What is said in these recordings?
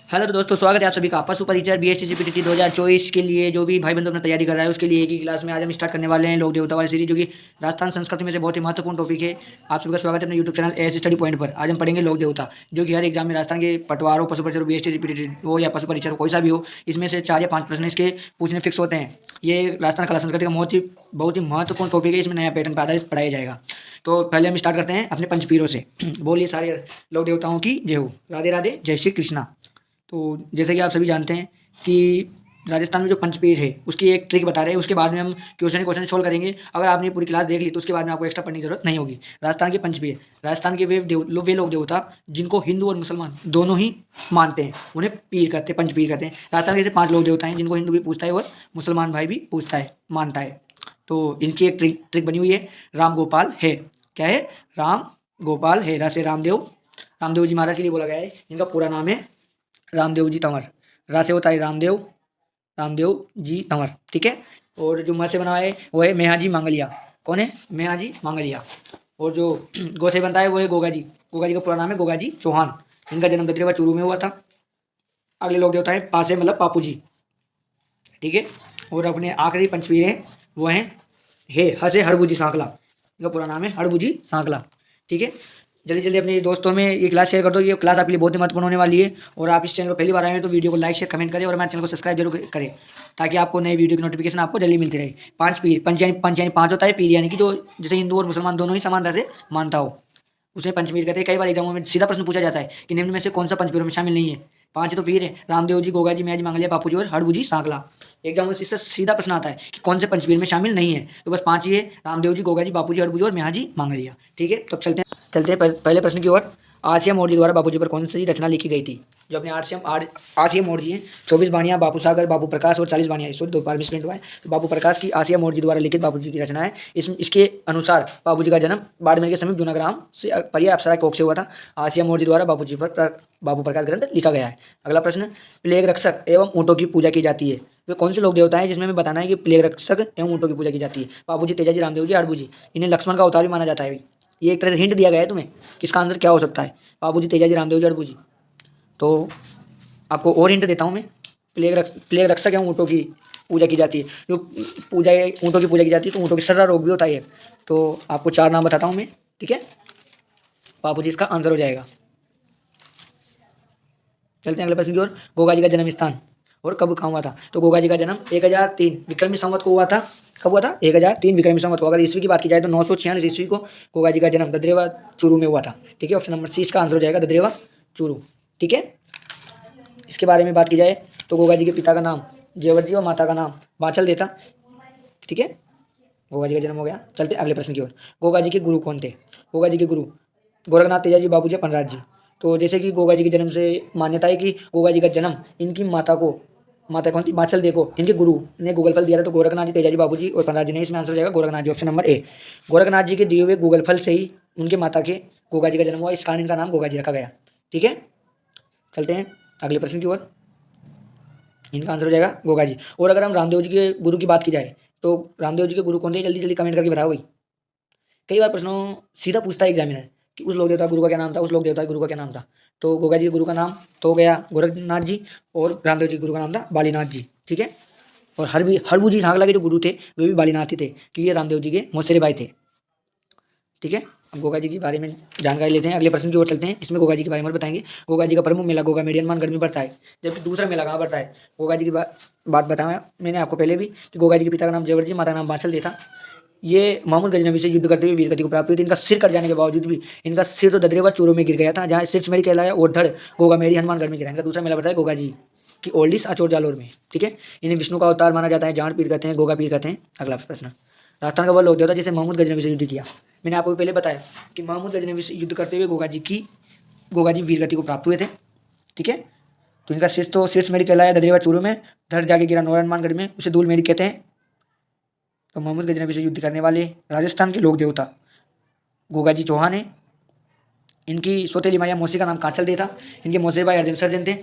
Hello तो दोस्तों, स्वागत है आप सभी का पशु परिचय BSTCPTT 2024 के लिए। जो भी भाई बंधु अपना तैयारी कर रहा है उसके लिए एक ही क्लास में आज हम स्टार्ट करने वाले हैं लोक देवता वाली सीरीज, जो कि राजस्थान संस्कृति में से बहुत ही महत्वपूर्ण टॉपिक है। आप सभी का स्वागत है अपने YouTube channel S study point पर। आज हम पढ़ेंगे लोक देवता, जो कि हर एग्जाम में राजस्थान के पटवार हो, पशु परिचय BSTCPTT हो या पशु परिचय कोई सा भी हो, इसमें से 4 या 5 प्रश्न इसके पूछने फिक्स होते हैं। ये राजस्थान कला संस्कृति का बहुत ही महत्वपूर्ण टॉपिक है। इसमें नया पैटर्न पर आधारित पढ़ाया जाएगा। तो पहले हम स्टार्ट करते हैं अपने पंचपीरों से। बोलिए सारे लोक देवताओं की जय हो। राधे राधे, जय श्री कृष्णा। तो जैसे कि आप सभी जानते हैं कि राजस्थान में जो पंचपीर है उसकी एक ट्रिक बता रहे हैं। उसके बाद में हम क्वेश्चन सॉल्व करेंगे। अगर आपने पूरी क्लास देख ली तो उसके बाद में आपको एक्स्ट्रा पढ़ने की जरूरत नहीं होगी। राजस्थान के पंचपीर, राजस्थान के वे लोक देवता जिनको हिंदू और मुसलमान दोनों ही मानते हैं, उन्हें पीर कहते हैं, पंचपीर कहते हैं। राजस्थान के ऐसे 5 लोक देवता हैं जिनको हिंदू भी पूजता है और मुसलमान भाई भी पूजता है, मानता है। तो इनकी एक ट्रिक बनी हुई है। राम गोपाल है, क्या है? राम गोपाल है। रासे रामदेव जी महाराज के लिए बोला गया है। इनका पूरा नाम है रामदेव जी तंवर। रा से होता है रामदेव जी तंवर, ठीक है। और जो म से बना है वो है मेहाजी मांगलिया। कौन है? मेहाजी मांगलिया। और जो गो से बनता है वो है गोगा जी का पूरा नाम है गोगा जी चौहान। इनका जन्म ददरेवा चूरू में हुआ था। अगले लोग देवता है पासे मतलब पापू जी, ठीक है। और अपने आखिरी पंचवीर है वो हैं हसे हड़बूजी सांकला। इनका पूरा नाम है हड़बूजी सांकला, ठीक है। जल्दी जल्दी अपने दोस्तों में ये क्लास शेयर कर दो। ये क्लास आपके लिए बहुत ही महत्वपूर्ण होने वाली है। और आप इस चैनल पर पहली बार आए हैं तो वीडियो को लाइक शेयर कमेंट करें और हमारे चैनल को सब्सक्राइब जरूर करें, ताकि आपको नए वीडियो की नोटिफिकेशन आपको जल्दी मिलती रहे। 5 पीर, पंच यानी 5 होता है। पीर यानी कि जो जैसे हिंदू और मुसलमान दोनों ही समानता से मानता हो, उसे पंचपीर कहते हैं। कई बार एग्जामों में सीधा प्रश्न पूछा जाता है कि निम्न में से कौन सा पंचपीरों में शामिल नहीं है? 5 तो पीर है, रामदेव जी, गोगा जी, मेहाजी मांगलिया, बापू जी और हड़बू जी सांकला। एग्जाम में इससे सीधा प्रश्न आता है कि कौन से पंचपीर में शामिल नहीं है, तो बस 5 ही है, रामदेव जी, गोगा जी, बापू जी, हड़बू जी और मेहाजी मांगलिया, ठीक है। तब चलते हैं पहले प्रश्न की ओर। आसिया मोर्जी द्वारा बापूजी पर कौन सी रचना लिखी गई थी? जो अपने आसिया मोर्जी हैं, 24 बाणियाँ, बापू सागर, बापू प्रकाश और 40 बाणियाँ, इसको 2 बार मिसप्रिंट हुआ है। तो बापू प्रकाश की आसिया मोर्जी द्वारा लिखित बापूजी की रचना है। इसके अनुसार बापूजी का जन्म बाड़मेर के समीप जूनाग्राम से परिया अप्सरा कोख से हुआ था। आसिया मोर्जी द्वारा बापूजी पर बापू प्रकाश ग्रंथ लिखा गया है। अगला प्रश्न, प्लेग रक्षक एवं ऊँटों की पूजा की जाती है। वे कौन से लोग देवता हैं जिसमें हमें बताना है कि प्लेग रक्षक एवं ऊँटों की पूजा की जाती है? बापूजी, तेजाजी, रामदेव जी, हड़बू जी। इन्हें लक्ष्मण का अवतार भी माना जाता है। ये एक तरह से हिंट दिया गया है तुम्हें कि इसका आंसर क्या हो सकता है। बाबू जी, तेजाजी, रामदेव जी, अड़बू जी। तो आपको और हिंट देता हूँ मैं। प्लेग रक्षक एवं ऊँटों की पूजा की जाती है। जो ऊँटों की पूजा की जाती है तो ऊँटों की सर्रा रोग भी होता है। तो आपको 4 नाम बताता हूँ मैं, ठीक है। बापू जी इसका आंसर हो जाएगा। चलते हैं अगले प्रश्न की ओर। गोगा जी का जन्म स्थान और कब कहाँ हुआ था? तो गोगा जी का जन्म 1003 विक्रमी संवत को हुआ था। कब हुआ था? 1003 विक्रमी संवत को। अगर ईस्वी की बात की जाए तो 946 ईस्वी को गोगा जी का जन्म ददरेवा चूरू में हुआ था, ठीक है। ऑप्शन नंबर सी इसका आंसर हो जाएगा, ददरेवा चूरू, ठीक है। इसके बारे में बात की जाए तो गोगा जी के पिता का नाम जेवर जी और माता का नाम बांचल देता, ठीक है। गोगा जी का जन्म हो गया। चलते अगले प्रश्न की ओर। गोगा जी के गुरु कौन थे? गोगा जी के गुरु गोरखनाथ, तेजाजी, बाबू जी, पनराज जी। तो जैसे कि गोगा जी के जन्म से मान्यता है कि गोगा जी का जन्म इनकी माता कौन थी? बांचल देखो, इनके गुरु ने गूगल फल दिया था। तो गोरखनाथ जी, तेजाजी, बाबू जी और पनराज जी ने। इसमें आंसर हो जाएगा गोरखनाथ जी, ऑप्शन नंबर ए। गोरखनाथ जी के दिए हुए गूगल फल से ही उनके माता के गोगा जी का जन्म हुआ। इस कारण इनका नाम गोगा जी रखा गया, ठीक है। चलते हैं अगले प्रश्न की ओर। इनका आंसर हो जाएगा गोगा जी। और अगर हम रामदेव जी के गुरु की बात की जाए तो रामदेव जी के गुरु कौन थे? जल्दी जल्दी कमेंट करके बताओ भाई। कई बार प्रश्नों सीधा पूछता है एग्जामिनर कि उस लोक देवता गुरु का क्या नाम था, उस लोक देवता गुरु का क्या नाम था। तो गोगा जी के गुरु का नाम तो हो गया गोरखनाथ जी, और रामदेव जी के गुरु का नाम था बालीनाथ जी, ठीक है। और हरबू जी सांगला के जो गुरु थे वे भी बालीनाथ ही थे, क्योंकि ये रामदेव जी के मौसेरे भाई थे, ठीक है। अब गोगा जी के बारे में जानकारी लेते हैं। अगले प्रश्न की ओर चलते हैं। इसमें गोगा जी के बारे में बताएंगे। गोगा जी का प्रमुख मेला गोगा मेडियन मानगढ़ में पड़ता है। जबकि दूसरा मेला कहाँ पड़ता है? गोगा जी की बात बताया मैंने आपको पहले भी कि गोगा जी के पिता का नाम जेवर जी, माता का नाम बांचल था। ये महमूद गजनवी से युद्ध करते हुए वीरगति को प्राप्त हुई थी। इनका सिर कट जाने के बावजूद भी इनका सिर तो ददरेवा चूरू में गिर गया था, जहाँ सिर कहलाया, और धड़ गोगा मेडी हनुमानगढ़ में गिरा। इनका दूसरा मेला पड़ता है गोगा जी की ओल्डिस अचोर जालोर में, ठीक है। इन्हें विष्णु का अवतार माना जाता है। जाट पीर कहते हैं, गोगा पीर कहते हैं। अगला प्रश्न, राजस्थान का वह लोक देवता जिसे महमूद गजनवी से युद्ध किया। मैंने आपको पहले बताया कि महमूद गजनवी से युद्ध करते हुए गोगा जी वीरगति को प्राप्त हुए थे, ठीक है। तो इनका शीर्ष मेडी कहलाया ददरेवा चूरू में, धड़ जाके गिरा हनुमानगढ़ में, उसे धूल मेडी कहते हैं। तो महमूद गजनवी से युद्ध करने वाले राजस्थान के लोक देवता गोगा जी चौहान है। इनकी सौतेली माया मौसी का नाम कांचल दे था। इनके मौसे भाई अर्जुन सर्जन थे,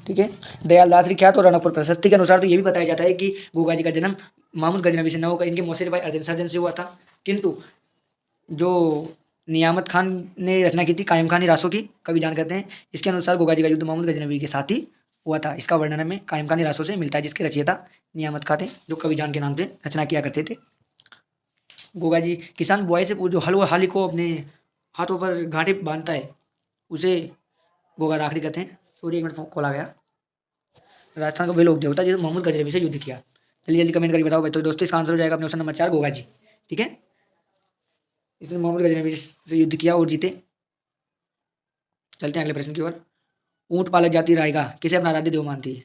ठीक है। दयालदास ख्यात और रणकपुर प्रशस्ति के अनुसार तो ये भी बताया जाता है कि गोगा जी का जन्म महमूद गजनवी से न होकर इनके मौसेरे भाई अर्जुन सर्जन से हुआ था। किंतु जो नियामत खान ने रचना की थी कायम खान रासो की, कवि जान कहते हैं। इसके अनुसार गोगा जी का युद्ध मोहम्मद गजनवी के साथ ही हुआ था। इसका वर्णन हमें कायम खान रासो से मिलता है, जिसके रचयिता नियामत खां थे, जो कवि जान के नाम से रचना किया करते थे। गोगा जी किसान बुआई से जो हल व हाली को अपने हाथों पर घाटे बांधता है, उसे गोगा राखड़ी कहते हैं। सॉरी, एक मिनट कॉल आ गया। राजस्थान का वे लोग देवता जिसे मोहम्मद गजनवी से युद्ध किया। जल्दी जल्दी कमेंट करके बताओ भाई। तो दोस्तों इसका आंसर हो जाएगा अपने ऑप्शन नंबर 4 गोगा जी। ठीक है, इसने मोहम्मद गजनवी से युद्ध किया और जीते। चलते हैं अगले प्रश्न की ओर। ऊंट पालक जाति रायगा किसे अपना आराध्य देव मानती है?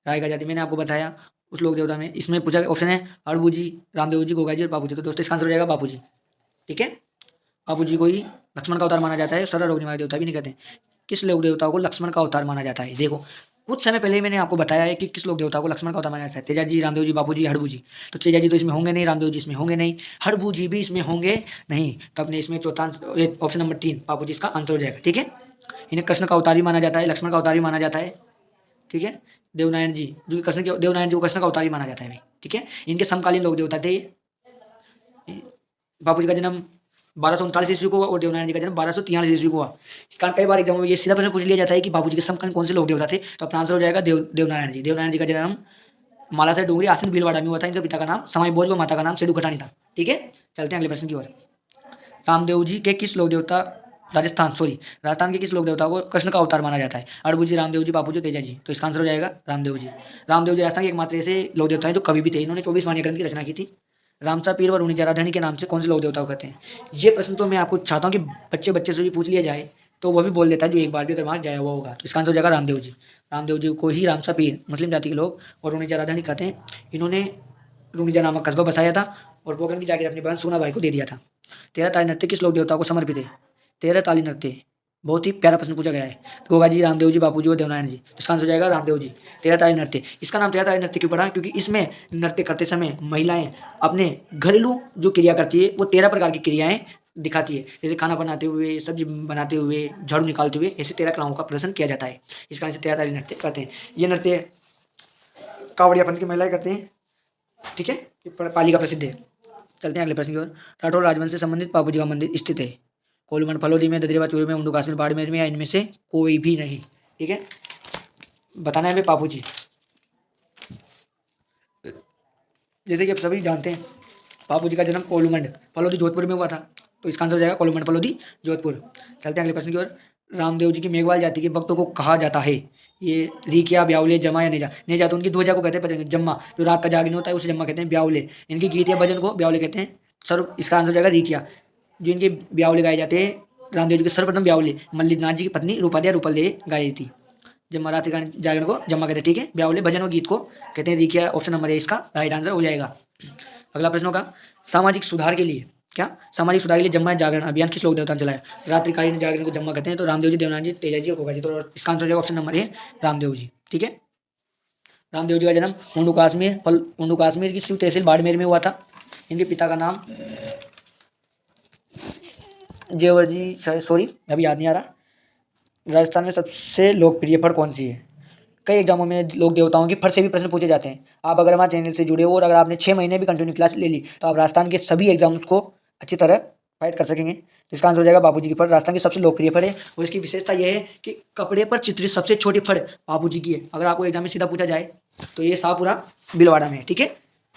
रायगा जाति मैंने आपको बताया उस लोक देवता में। इसमें पूछा ऑप्शन है अड़बू जी, रामदेव जी, गोगा जी और बापू जी। तो दोस्तों इसका आंसर हो जाएगा बापू जी। ठीक है, बापू जी को ही लक्ष्मण का अवतार माना जाता है। सरल रोग निवारक देवता भी नहीं कहते। किस लोक देवता को लक्ष्मण का अवतार माना जाता है? देखो, कुछ समय पहले ही मैंने आपको बताया है कि किस लोक देवता को लक्ष्मण का अवतार माना जाता है। तेजा जी, रामदेव जी, बापू जी, हड़बू जी। तो तेजा जी तो इसमें होंगे नहीं, रामदेव जी इसमें होंगे नहीं, हड़बू जी भी इसमें होंगे नहीं। तो अपने इसमें चौथा ऑप्शन नंबर 3 बापू जी इसका आंसर हो जाएगा। ठीक है, इन्हें कृष्ण का अवतार भी माना जाता है, लक्ष्मण का अवतार भी माना जाता है। ठीक है, देवनारायण जी जो कृष्ण के देवनारायण जी को कृष्ण का अवतार भी माना जाता है भाई। ठीक है, इनके समकालीन लोक देवता थे। बापू जी का जन्म 1239 ईस्वी को हुआ और देवनारायण जी का जन्म 1243 ईस्वी को हुआ। इस कारण कई बार एग्जाम में ये सीधा प्रश्न पूछ लिया जाता है कि बाबू जी के समकालीन कौन से लोक देवता थे। तो अपना आंसर हो जाएगा देवनारायण जी। देवनारायण जी का जन्म माला से डूंगरी आसिन भीलवाड़ा में हुआ था। इनके पिता का नाम समाई भोज व माता का नाम सेडू खटानी था। ठीक है, चलते हैं अगले प्रश्न की ओर। रामदेव जी के किस लोक देवता राजस्थान के किस लोक देवता को कृष्ण का अवतार माना जाता है? अड़बू जी, रामदेव जी, बापू जी, तेजा जी। तो इसका आंसर हो जाएगा रामदेव जी। रामदेव जी राजस्थान के एकमात्र ऐसे लोक देवता हैं जो कवि भी थे। इन्होंने 24 वाणिया ग्रंथ की रचना की थी। रामसा पीर व रूणी जराधनी के नाम से कौन से लोक देवता को कहते हैं? ये प्रश्न तो मैं आपको चाहता हूँ कि बच्चे बच्चे से भी पूछ लिया जाए तो वह भी बोल देता है, जो एक बार भी अगर वहाँ जाया हुआ होगा। तो इसका आंसर हो जाएगा रामदेव जी। रामदेव जी को ही रामसा पीर मुस्लिम जाति के लोग और रूणी जराधनी कहते हैं। इन्होंने रूणीजा नामक कस्बा बसाया था और पोखरण की जागीर अपनी बहन सूनाबाई को दे दिया था। 13 ताली नृत्य किस लोक देवता को समर्पित है? 13 ताली नृत्य बहुत ही प्यारा प्रश्न पूछा गया है। गोगा जी, रामदेव जी, बापू जी और देवनारायण जी। इसका आंसर हो जाएगा रामदेव जी। 13 ताली नृत्य, इसका नाम 13 ताली नृत्य क्यों पड़ा? क्योंकि इसमें नृत्य करते समय महिलाएं अपने घरेलू जो क्रिया करती है वो 13 प्रकार की क्रियाएं दिखाती है। जैसे खाना बनाते हुए, सब्जी बनाते हुए, झाड़ू निकालते हुए, ऐसे 13 कलाओं का प्रदर्शन किया जाता है। इस कारण से 13 ताली नृत्य करते हैं। ये नृत्य कांवड़िया पंथ की महिलाएं करते हैं। ठीक है, ये पाली का प्रसिद्ध है। चलते हैं अगले प्रश्न की ओर। राठौर राजवंश से संबंधित बापू जी का मंदिर स्थित है? कोलमंड, फलोदी में, ददरेवा, चूरू में, उंडू काश्मीर, बाड़मेर में, या इनमें से कोई भी नहीं? ठीक है, बताना है हमें बापू जी। जैसे कि आप सभी जानते हैं बापू जी का जन्म कोलमंड फलोदी जोधपुर में हुआ था। तो इसका आंसर हो जाएगा कोलमंड फलोदी जोधपुर। चलते हैं अगले प्रश्न की ओर। रामदेव जी की मेघवाल जाति के भक्तों को कहा जाता है? ये रिकिया, ब्यावले, जमा या नेजा? नेजा तो उनकी ध्वजा को कहते हैं, जम्मा जो रात का जागरण होता है उसे जम्मा कहते हैं। ब्यावले इनकी गीत या भजन को ब्यावले कहते हैं। सर्व इसका आंसर हो जाएगा रिकिया। जो इनके ब्यावले गाए जाते हैं, रामदेव जी के सर्वप्रथम ब्यावले मल्लिकनाथ जी की पत्नी रूपाद्या रूपलदेह गाई थी। जब रात्रि का जागरण को जम्मा कहते हैं। ठीक है, ब्यावले भजन और गीत को कहते हैं रिकिया। ऑप्शन नंबर है इसका राइट आंसर हो जाएगा। अगला प्रश्न होगा सामाजिक सुधार के लिए सामाजिक सुधार के लिए जम्मा जागरण अभियान किस लोक देवता ने चलाया? रात्रिकालीन जागरण को जम्मा कहते हैं। तो रामदेव जी, देवनारायण जी, तेजा जी और गोगा जी। तो इसका आंसर हो जाएगा ऑप्शन नंबर ए रामदेव जी। ठीक है, रामदेव जी का जन्म उंडू काश्मीर की शिव तहसील बाड़मेर में हुआ था। इनके पिता का नाम जेवर जी, सॉरी अभी याद नहीं आ रहा। राजस्थान में सबसे लोकप्रिय फल कौन सी है? कई एग्जामों में लोक देवताओं की फट से भी प्रश्न पूछे जाते हैं। आप अगर हमारे चैनल से जुड़े हो और अगर आपने 6 महीने भी कंटिन्यू क्लास ले ली तो आप राजस्थान के सभी एग्जाम्स को अच्छी तरह फाइट कर सकेंगे। तो इसका आंसर हो जाएगा बापू जी की फड़। राजस्थान की सबसे लोकप्रिय फड़ है और इसकी विशेषता यह है कि कपड़े पर चित्रित सबसे छोटी फड़ बापू जी की है। अगर आपको एग्जाम में सीधा पूछा जाए तो ये शाहपुरा भीलवाड़ा में है। ठीक है,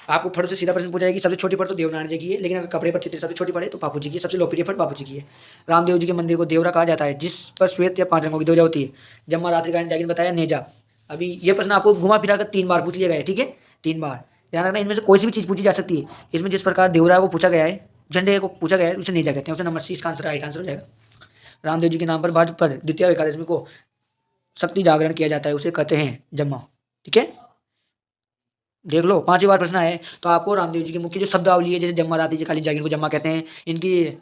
आपको फड़ से सीधा प्रश्न पूछा जाएगी सबसे छोटी फड़ तो देवनारायण जी की है, लेकिन अगर कपड़े पर चित्रित सबसे छोटी फड़ है तो बापू जी की। सबसे लोकप्रिय फड़ बापू जी की है। रामदेव जी के मंदिर को देवरा कहा जाता है जिस पर श्वेत या 5 रंगों की ध्वजा होती है? जम्मा, रात्रिकालीन जागरण, बताया, नेजा। अभी ये प्रश्न आपको घुमा फिरा कर 3 बार पूछ लिया गया है। ठीक है, 3 बार ध्यान रखना। इनमें से कोई सी भी चीज़ पूछी जा सकती है। इसमें जिस प्रकार देवरा को पूछा गया है, झंडे को पूछा गया है, उसे नेजा कहते हैं। ऑप्शन नंबर सी इसका आंसर राइट आंसर हो जाएगा। रामदेव जी के नाम पर भाजपा पर द्वितीय एकादशी को शक्ति जागरण किया जाता है, उसे कहते हैं जम्मा। ठीक है, देख लो 5 बार प्रश्न है। तो आपको रामदेव जी की मुख्य जो शब्दावली है, जैसे जम्मा, रात्रि कालीन जागरण को जम्मा कहते हैं। इनकी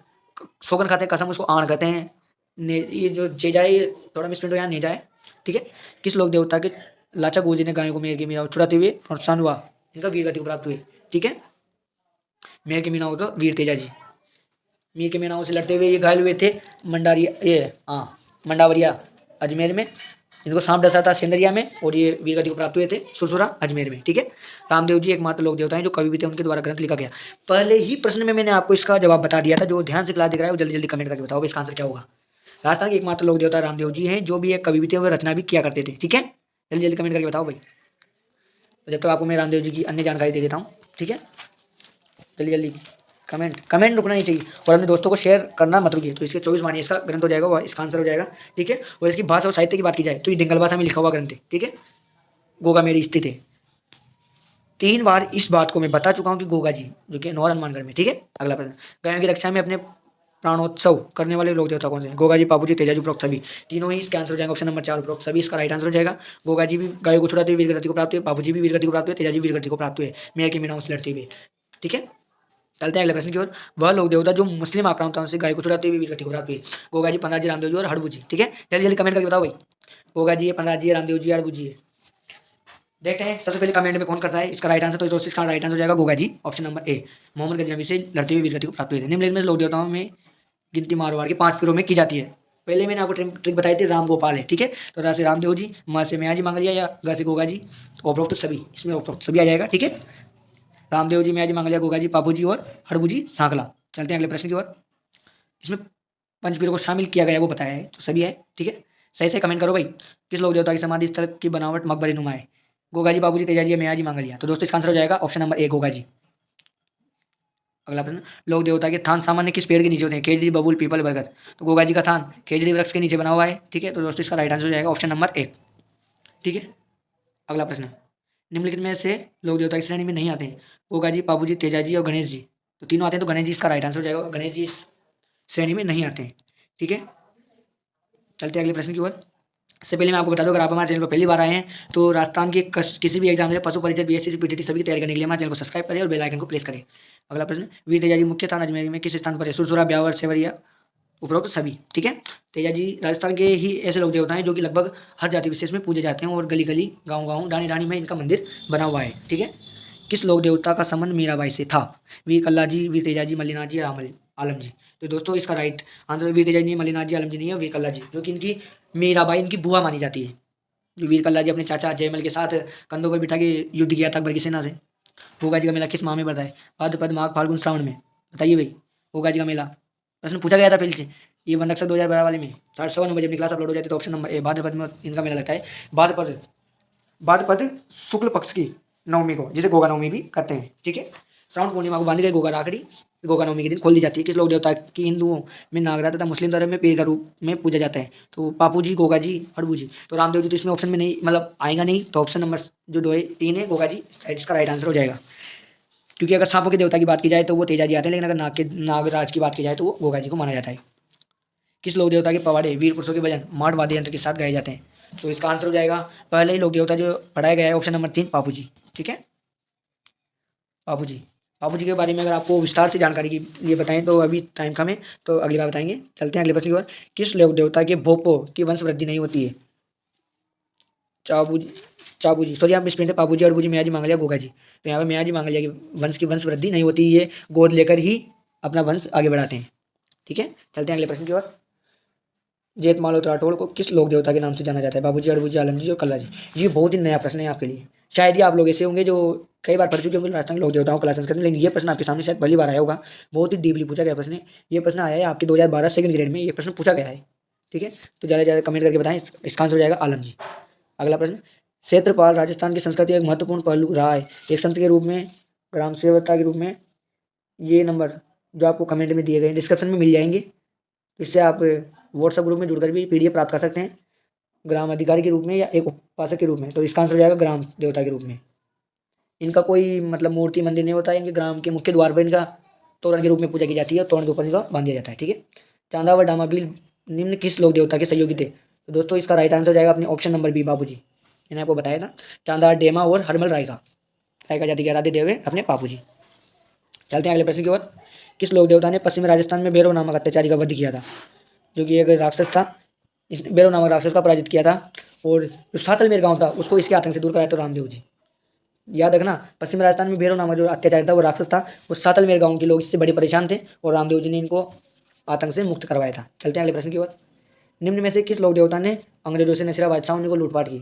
सोगन खाते कसम उसको आण कहते हैं। ये जो जेजा है ये थोड़ा मिसप्रिंट हो, यहाँ नेजा है। ठीक है, किस लोक देवता के लाचा गोजी ने गायों को मेयर की मीना छुड़ाते हुए प्रोत्साहन हुआ? इनका वीर गति को प्राप्त हुए। ठीक है, मेयर की मीना हो तो वीर तेजा जी। मीर के मीनाओं से लड़ते हुए ये घायल हुए थे मंडारिया, ये हाँ मंडावरिया अजमेर में। इनको सांप डसा था सिंदरिया में और ये वीरगति को प्राप्त हुए थे सुरसुरा अजमेर में। ठीक है, रामदेव जी एकमात्र लोक देवता हैं जो कवि भी थे, उनके द्वारा ग्रंथ लिखा गया। पहले ही प्रश्न में मैंने आपको इसका जवाब बता दिया था। जो ध्यान से क्लास दिख रहा है वो जल्दी जल्दी कमेंट करके बताओ इसका आंसर क्या होगा। राजस्थान के एकमात्र लोक देवता रामदेव जी हैं, जो भी एक कवि भी थे, वो रचना भी किया करते थे। ठीक है, जल्दी जल्दी कमेंट करके बताओ भाई। तो जब तक आपको मैं रामदेव जी की अन्य जानकारी दे देता हूँ। ठीक है, जल्दी जल्दी कमेंट रुकना नहीं चाहिए और अपने दोस्तों को शेयर करना मत रुकिए। तो इसके 24 वाणी इसका ग्रंथ हो जाएगा, इसका आंसर हो जाएगा। ठीक है, और इसकी भाषा और साहित्य की बात की जाए तो ये डिंगल भाषा में लिखा हुआ ग्रंथ है। ठीक है, गोगा मेरी स्थित है। 3 बार इस बात को मैं बता चुका हूँ कि गोगा जी जो कि नौर हनुमानगढ़ में। ठीक है, अगला प्रश्न, गायों की रक्षा में अपने प्राणोत्सव करने वाले लोक देवता कौन से हैं? गोगा जी, बाबू जी, तेजा जी, उपरोक्त सभी। तीनों ही इसका आंसर हो जाएगा ऑप्शन नंबर 4 उपरोक्त सभी इसका राइट आंसर हो जाएगा। गोगा जी भी गायों को छुड़ाते हुए वीरगति को प्राप्त हुए, बाबू जी भी वीरगति को प्राप्त हुए, तेजा जी वीरगति को प्राप्त हुए मेयर की मीनाओं से लड़ते हुए। ठीक है, चलते हैं अगले प्रश्न की ओर। वह लोक देवता जो मुस्लिम आक्रांताओं से गाय को छुड़ाते हुए वीरगति को प्राप्त हुए? गोगा जी, पन्ना जी, रामदेव जी और हड़बू जी। ठीक है, जल्दी जल्दी कमेंट करके बताओ भाई। गोगा जी है, पन्ना जी है, रामदेव जी है, हड़बू जी है। देखते हैं सबसे पहले कमेंट में कौन करता है इसका राइट आंसर। तो दोस्तों इसका राइट आंसर हो जाएगा Goga ji, option number A. Mohammad Ghaznavi से लड़ते हुए वीरगति को प्राप्त हुए थे। निम्नलिखित में लोक देवताओं में गिनती मारवाड़ के 5 पीरों में की जाती है। पहले मैंने आपको ट्रिक बताई थी, राम गोपाल है। ठीक है, तो रा से रामदेव जी, माँ से मैया जी मांगलिया या गा से गोगा जी, उपरोक्त सभी, इसमें उपरोक्त सभी आ जाएगा। ठीक है, रामदेव जी, मैया जी मांगलिया, गोगा जी, पापू जी और हड़बू जी सांकला। चलते हैं अगले प्रश्न की ओर। इसमें पंचपीरों को शामिल किया गया है वो बताया है, तो सभी है। ठीक है, सही से कमेंट करो भाई। किस लोक देवता की समाधि स्थल की बनावट मकबरे नुमा है? गोगा जी, बाबू जी, तेजा जी, मैया जी, मांगलिया। तो दोस्तों इसका आंसर हो जाएगा ऑप्शन नंबर ए, गोगा जी। अगला प्रश्न, लोक देवता के थान सामान्य किस पेड़ के नीचे होते हैं? खेजड़ी, बबूल, पीपल, बरगद। तो गोगा जी का थान खेजड़ी वृक्ष के नीचे बना हुआ है। ठीक है, तो दोस्तों इसका राइट आंसर हो जाएगा ऑप्शन नंबर 1। ठीक है, अगला प्रश्न, निम्नलिखित में से लोक देवता की श्रेणी में नहीं आते हैं? गोगा जी, बाबू जी, तेजा जी और गणेश जी। तो तीनों आते हैं, तो गणेश जी इसका राइट आंसर हो जाएगा। गणेश जी इस श्रेणी में नहीं आते हैं। ठीक है, चलते हैं अगले प्रश्न की ओर। इससे पहले मैं आपको बता दूं, अगर आप हमारे चैनल पर पहली बार आए हैं तो राजस्थान के किसी भी एग्जाम से पशु परिचय, बीएससी, पीटीटी सभी की तैयारी करने के लिए हमारे चैनल को सब्सक्राइब करें और बेल आइकन को प्रेस करें। अगला प्रश्न, वीर तेजा जी मुख्य थान अजमेर में किस स्थान पर है? सुरसुरा, ब्यावर, सेवरिया, उपरोक्त सभी। ठीक है, तेजा जी राजस्थान के ही ऐसे लोक देवता हैं जो कि लगभग हर जाति विशेष में पूजे जाते हैं और गली गली, गाँव गाँव, डाणी डाणी में इनका मंदिर बना हुआ है। ठीक है, किस लोक देवता का संबंध मीराबाई से था? वीर कल्ला जी, वीर तेजा जी, मल्लिनाथ जी, राम आलम जी। तो दोस्तों इसका राइट आंसर वीर तेजा जी नहीं, मल्लिनाथ जी, आलम जी नहीं है, वीर कल्ला जी, जो कि इनकी मीराबाई इनकी बुआ मानी जाती है। जो वीर कल्ला जी अपने चाचा जयमल के साथ कंधों पर बिठा के युद्ध किया था अकबर की सेना से। गोगा जी का मेला किस माह में पड़ता है? भाद्रपद, माघ, फाल्गुन, श्रावण में। बताइए भाई, गोगा जी का मेला प्रश्न पूछा गया था पहले से, ये वन रक्षक 2012 वाले में 9:15 अपनी क्लास अपलोड हो जाती है। तो ऑप्शन नंबर ए, भाद्रपद में इनका मेला लगता है। भाद्रपद भाद्रपद शुक्ल पक्ष की नवमी को, जिसे गोगा नवमी भी कहते हैं। ठीक है, श्रावण पूर्णिमा को बांधी गई गोगा राखड़ी गोगा नवमी के दिन खोल दी जाती है। किस लोक देवता की हिंदुओं में नागराज तथा मुस्लिम धर्म में पीर का रूप में पूजा जाता है? तो पापू जी, गोगा जी, हड़बू जी। तो रामदेव जी तो इसमें ऑप्शन में नहीं, मतलब आएगा नहीं। तो ऑप्शन नंबर जो 2 है 3 है, गोगा जी, इसका राइट आंसर हो जाएगा। क्योंकि अगर सांपों के देवता की बात की जाए तो वो तेजा जी आते हैं, लेकिन अगर नागराज की बात की जाए तो वो गोगा जी को माना जाता है। किस लोक देवता के पवाड़े वीर पुरुषों के भजन माठ वाद्य यंत्र के साथ गाए जाते हैं? तो इसका आंसर हो जाएगा पहले ही लोक देवता जो पढ़ाया गया है, ऑप्शन नंबर 3, पापू जी। ठीक है, पापू जी। पापू जी के बारे में अगर आपको विस्तार से जानकारी के लिए बताएं तो अभी टाइम कम है, तो अगली बार बताएंगे। चलते हैं अगले प्रश्न की ओर। किस लोक देवता के भोपो की वंश वृद्धि नहीं होती है? चाबू जी, चाबू जी, सॉरी आप मिसप्रिंट है। पापू जी, अड़बू जी, मैया जी, मांगलिया, गोगा जी। तो यहाँ पर मैया जी, मांगलिया की वंश वृद्धि नहीं होती, ये गोद लेकर ही अपना वंश आगे बढ़ाते हैं। ठीक है, चलते हैं अगले प्रश्न की ओर। जेठ मालोत राठौड़ को किस लोक देवता के नाम से जाना जाता है? बाबू जी, अड़बू जी, आलम जी और कल्ला जी। ये बहुत ही नया प्रश्न है आपके लिए। शायद ही आप लोग ऐसे होंगे जो कई बार पढ़ चुके होंगे राजस्थान के लोक देवताओं कला संस्कृति में, लेकिन ये प्रश्न आपके सामने शायद पहली बार आया होगा। बहुत ही डीपली पूछा गया प्रश्न है। ये प्रश्न आया है आपके 2012 सेकंड ग्रेड में, ये प्रश्न पूछा गया है। ठीक है, तो ज़्यादा से ज़्यादा कमेंट करके बताएं, इसका आंसर हो जाएगा आलम जी। अगला प्रश्न, क्षेत्रपाल राजस्थान की संस्कृति का एक महत्वपूर्ण पहलू रहा है, एक संत के रूप में, ग्राम सेवकता के रूप में। ये नंबर जो आपको कमेंट में दिए गए डिस्क्रिप्शन में मिल जाएंगे, तो इससे आप व्हाट्सएप ग्रुप में जुड़कर भी PDF प्राप्त कर सकते हैं, ग्राम अधिकारी के रूप में या एक उपासक के रूप में। तो इसका आंसर हो जाएगा ग्राम देवता के रूप में। इनका कोई मतलब मूर्ति मंदिर नहीं होता है, इनके ग्राम के मुख्य द्वार पर इनका तोरण के रूप में पूजा की जाती है और तोरण के ऊपर इनका बांध दिया जाता है। ठीक है, चांदा व डामा भील निम्न किस लोक देवता के सहयोगी थे? तो दोस्तों इसका राइट आंसर हो जाएगा अपने ऑप्शन नंबर बी, बाबू जी। मैंने आपको बताया था, चांदा, डेमा और हरमल रायका जाति के आराध्य देव है अपने बापू जी। चलते हैं अगले प्रश्न की ओर। किस लोक देवता ने पश्चिमी राजस्थान में भैरव नामक अत्याचारी का वध किया था? जो कि एक राक्षस था, इसने भैरव नामक राक्षस का पराजित किया था और जो सातलमेर गांव था उसको इसके आतंक से दूर कराया तो रामदेव जी। याद रखना, पश्चिम राजस्थान में भैरव नामक जो अत्याचारी था वो राक्षस था, वो सातलमेर गांव के लोग इससे बड़े परेशान थे और रामदेव जी ने इनको आतंक से मुक्त करवाया था। चलते हैं अगले प्रश्न की ओर। निम्न में से किस लोक देवता ने अंग्रेजों से नसीरा बादशाह उन्हीं को लूटपाट की?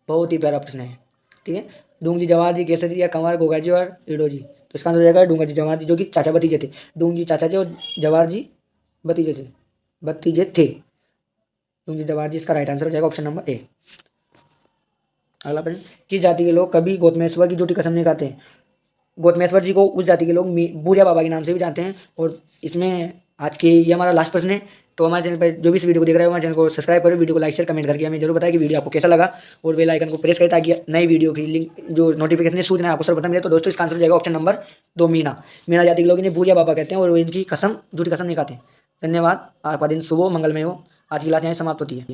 बहुत ही प्यारा प्रश्न है। ठीक है, डूंगजी, जवाहर जी, केसरी जी या कंवर, गोगा जी और ईडो जी। तो इसका आंसर हो जाएगा डूंगा जी, जवाहर जी, जो कि चाचा भतीजे थे। डूंगजी चाचा जी और जवाहर जी भतीजे थे, डूंगजी जवाहर जी, इसका राइट आंसर हो जाएगा ऑप्शन नंबर ए। अगला प्रश्न, किस जाति के लोग कभी गौतमेश्वर की झूठी कसम नहीं खाते हैं? गौतमेश्वर जी को उस जाति के लोग बूढ़िया बाबा के नाम से भी जानते हैं। और इसमें आज की ये हमारा लास्ट प्रश्न है। तो हमारे चैनल पर जो भी इस वीडियो को देख रहे हो, हमारे चैनल को सब्सक्राइब करो, वीडियो को लाइक शेयर कमेंट करके हमें जरूर बताएं कि वीडियो आपको कैसा लगा, और बेल आइकन को प्रेस करें ताकि नई वीडियो की लिंक जो नोटिफिकेशन है सूचना आपको सर्वप्रथम मिले। तो दोस्तों इसका आंसर हो जाएगा ऑप्शन नंबर 2 मीणा जाति के लोग इन्हें बूढ़िया बाबा कहते हैं और इनकी कसम झूठी कसम नहीं खाते। धन्यवाद, आपका दिन शुभ हो, मंगलमय हो। आज की क्लास यहाँ समाप्त होती है।